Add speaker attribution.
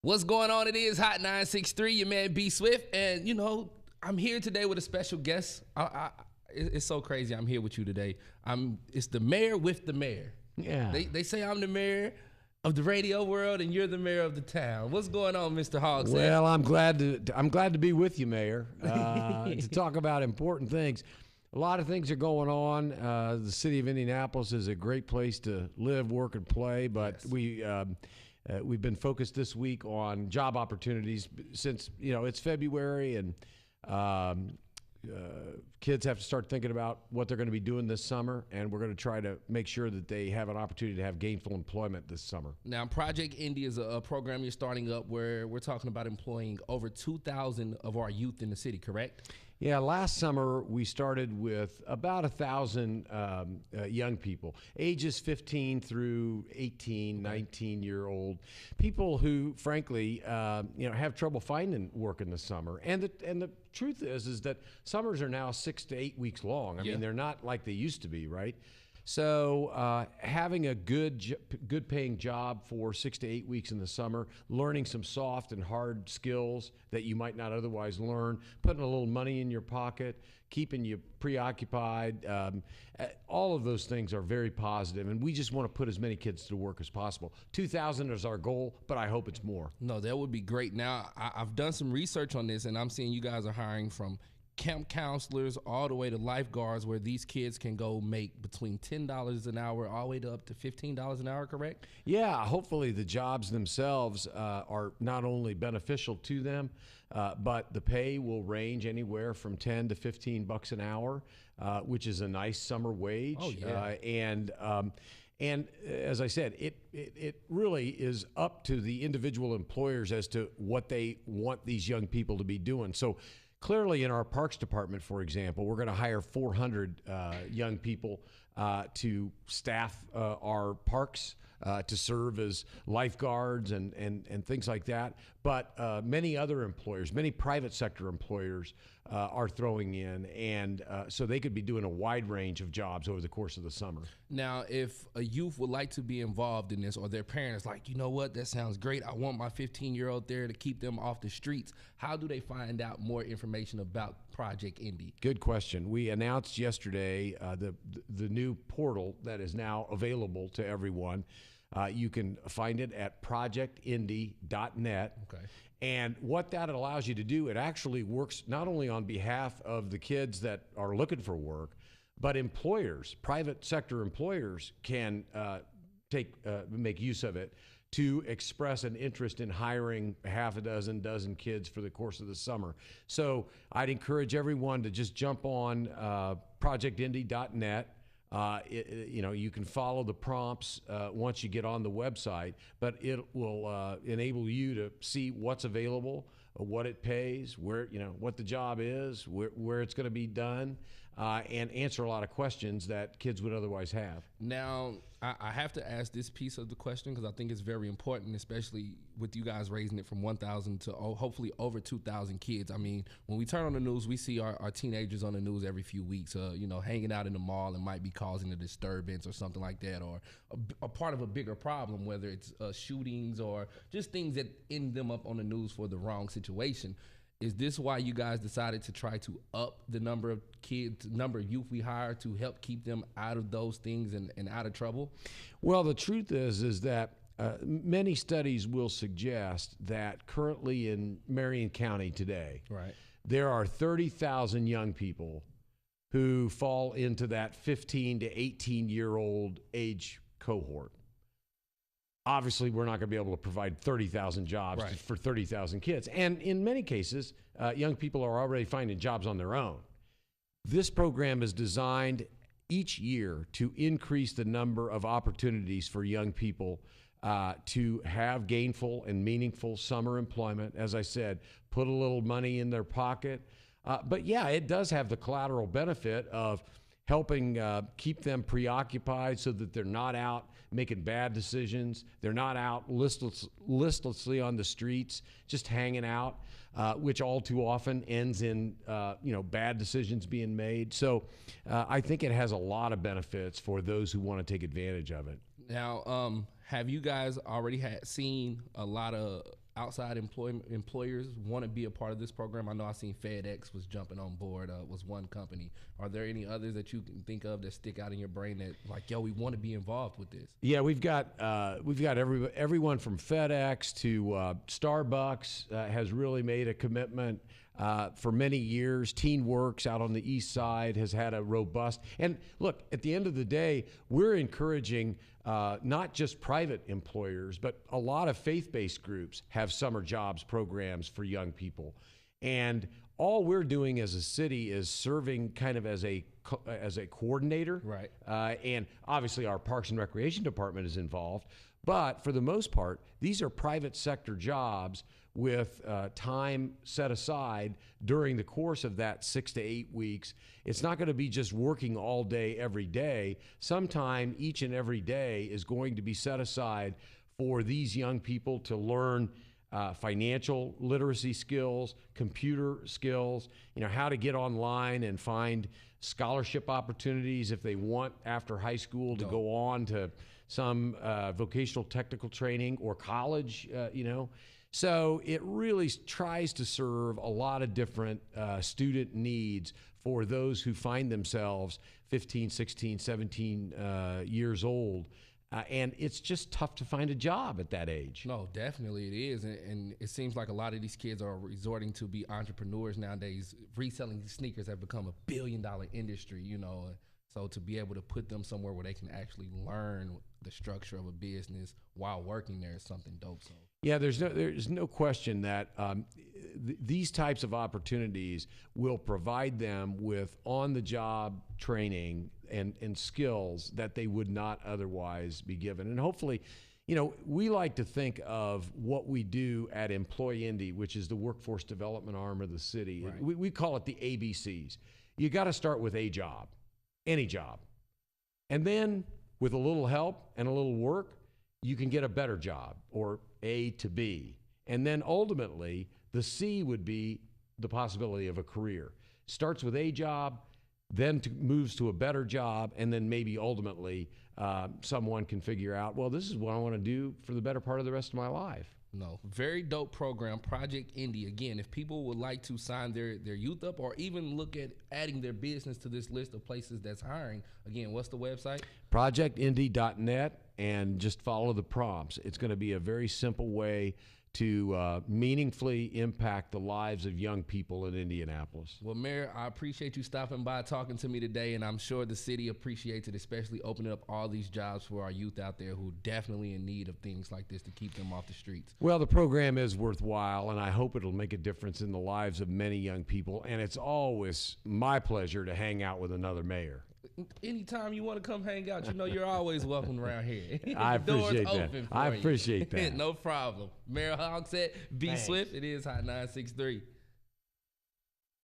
Speaker 1: What's going on? It is Hot 963, your man B Swift, and I'm here today with a special guest. It's so crazy. I'm here with you today. It's the mayor with the mayor.
Speaker 2: Yeah.
Speaker 1: They say I'm the mayor of the radio world, and you're the mayor of the town. What's going on, Mr. Hogsett?
Speaker 2: Well, I'm glad to be with you, Mayor, to talk about important things. A lot of things are going on. The city of Indianapolis is a great place to live, work, and play, but
Speaker 1: Yes.
Speaker 2: we've been focused this week on job opportunities since it's February and kids have to start thinking about what they're going to be doing this summer, and we're going to try to make sure that they have an opportunity to have gainful employment this summer.
Speaker 1: Now, Project Indy is a program you're starting up where we're talking about employing over 2,000 of our youth in the city, correct?
Speaker 2: Yeah, last summer we started with about 1,000 young people, ages 15 through 18, 19-year-old people who, frankly, have trouble finding work in the summer. And the truth is that summers are now 6 to 8 weeks long. I mean, they're not like they used to be, right? So having a good paying job for 6 to 8 weeks in the summer, learning some soft and hard skills that you might not otherwise learn, putting a little money in your pocket, keeping you preoccupied, all of those things are very positive, and we just want to put as many kids to work as possible. 2,000 is our goal, but I hope it's more.
Speaker 1: No, that would be great. Now, I've done some research on this, and I'm seeing you guys are hiring from camp counselors all the way to lifeguards, where these kids can go make between $10 an hour all the way to up to $15 an hour, correct?
Speaker 2: Yeah, hopefully the jobs themselves are not only beneficial to them, but the pay will range anywhere from 10 to 15 bucks an hour, which is a nice summer wage.
Speaker 1: Oh, yeah.
Speaker 2: And as I said, it really is up to the individual employers as to what they want these young people to be doing. So clearly in our parks department, for example, we're going to hire 400 young people to staff our parks, to serve as lifeguards and things like that. But many other employers, many private sector employers are throwing in, and so they could be doing a wide range of jobs over the course of the summer.
Speaker 1: Now, if a youth would like to be involved in this, or their parents like, you know what, that sounds great, I want my 15-year-old there to keep them off the streets, how do they find out more information about Project Indy?
Speaker 2: Good question. We announced yesterday the new portal that is now available to everyone. You can find it at projectindy.net.
Speaker 1: Okay.
Speaker 2: And what that allows you to do, it actually works not only on behalf of the kids that are looking for work, but employers, private sector employers can make use of it to express an interest in hiring half a dozen kids for the course of the summer. So I'd encourage everyone to just jump on projectindy.net. You can follow the prompts once you get on the website, but it will enable you to see what's available, what it pays, what the job is, where it's going to be done, and answer a lot of questions that kids would otherwise have.
Speaker 1: Now, I have to ask this piece of the question because I think it's very important, especially with you guys raising it from 1,000 to hopefully over 2,000 kids. I mean, when we turn on the news, we see our teenagers on the news every few weeks, hanging out in the mall and might be causing a disturbance or something like that, or a part of a bigger problem, whether it's shootings or just things that end them up on the news for the wrong situation. Is this why you guys decided to try to up the number of kids, number of youth we hire to help keep them out of those things and out of trouble?
Speaker 2: Well, the truth is that many studies will suggest that currently in Marion County today,
Speaker 1: right,
Speaker 2: there are 30,000 young people who fall into that 15 to 18-year-old age cohort. Obviously, we're not going to be able to provide 30,000 jobs for 30,000 kids. And in many cases, young people are already finding jobs on their own. This program is designed each year to increase the number of opportunities for young people to have gainful and meaningful summer employment. As I said, put a little money in their pocket. But yeah, it does have the collateral benefit of helping keep them preoccupied so that they're not out making bad decisions. They're not out listlessly on the streets, just hanging out, which all too often ends in bad decisions being made. So I think it has a lot of benefits for those who want to take advantage of it.
Speaker 1: Now, have you guys already seen a lot of outside employers want to be a part of this program? I know I've seen FedEx was jumping on board, was one company. Are there any others that you can think of that stick out in your brain that like, yo, we want to be involved with this?
Speaker 2: Yeah, we've got everyone from FedEx to Starbucks has really made a commitment for many years. Teen Works out on the east side has had a robust, and look, at the end of the day, we're encouraging not just private employers, but a lot of faith-based groups have summer jobs programs for young people. And all we're doing as a city is serving kind of as a coordinator.
Speaker 1: Right.
Speaker 2: And obviously our Parks and Recreation Department is involved. But for the most part, these are private sector jobs with time set aside during the course of that 6 to 8 weeks. It's not going to be just working all day, every day. Sometime each and every day is going to be set aside for these young people to learn financial literacy skills, computer skills, how to get online and find scholarship opportunities if they want after high school to go on to some vocational technical training or college, So it really tries to serve a lot of different student needs for those who find themselves 15, 16, 17 years old. And it's just tough to find a job at that age.
Speaker 1: No, definitely it is. And it seems like a lot of these kids are resorting to be entrepreneurs nowadays. Reselling sneakers have become $1 billion industry, So to be able to put them somewhere where they can actually learn the structure of a business while working there is something dope. So
Speaker 2: yeah, there's no question that these types of opportunities will provide them with on-the-job training and skills that they would not otherwise be given. And hopefully, we like to think of what we do at Employ Indy, which is the workforce development arm of the city.
Speaker 1: Right.
Speaker 2: We call it the ABCs. You got to start with a job. Any job. And then with a little help and a little work, you can get a better job, or A to B. And then ultimately, the C would be the possibility of a career. Starts with a job, then moves to a better job, and then maybe ultimately someone can figure out, well, this is what I want to do for the better part of the rest of my life.
Speaker 1: No, very dope program, Project Indy. Again, if people would like to sign their youth up or even look at adding their business to this list of places that's hiring, again, what's the website?
Speaker 2: ProjectIndy.net, and just follow the prompts. It's going to be a very simple way to meaningfully impact the lives of young people in Indianapolis.
Speaker 1: Well, Mayor, I appreciate you stopping by, talking to me today, and I'm sure the city appreciates it, especially opening up all these jobs for our youth out there who are definitely in need of things like this to keep them off the streets.
Speaker 2: Well, the program is worthwhile, and I hope it'll make a difference in the lives of many young people, and it's always my pleasure to hang out with another mayor.
Speaker 1: Anytime you want to come hang out, you're always welcome around here.
Speaker 2: I appreciate that. I appreciate that.
Speaker 1: No problem. Mayor Hogsett, be Swift. It is Hot 963.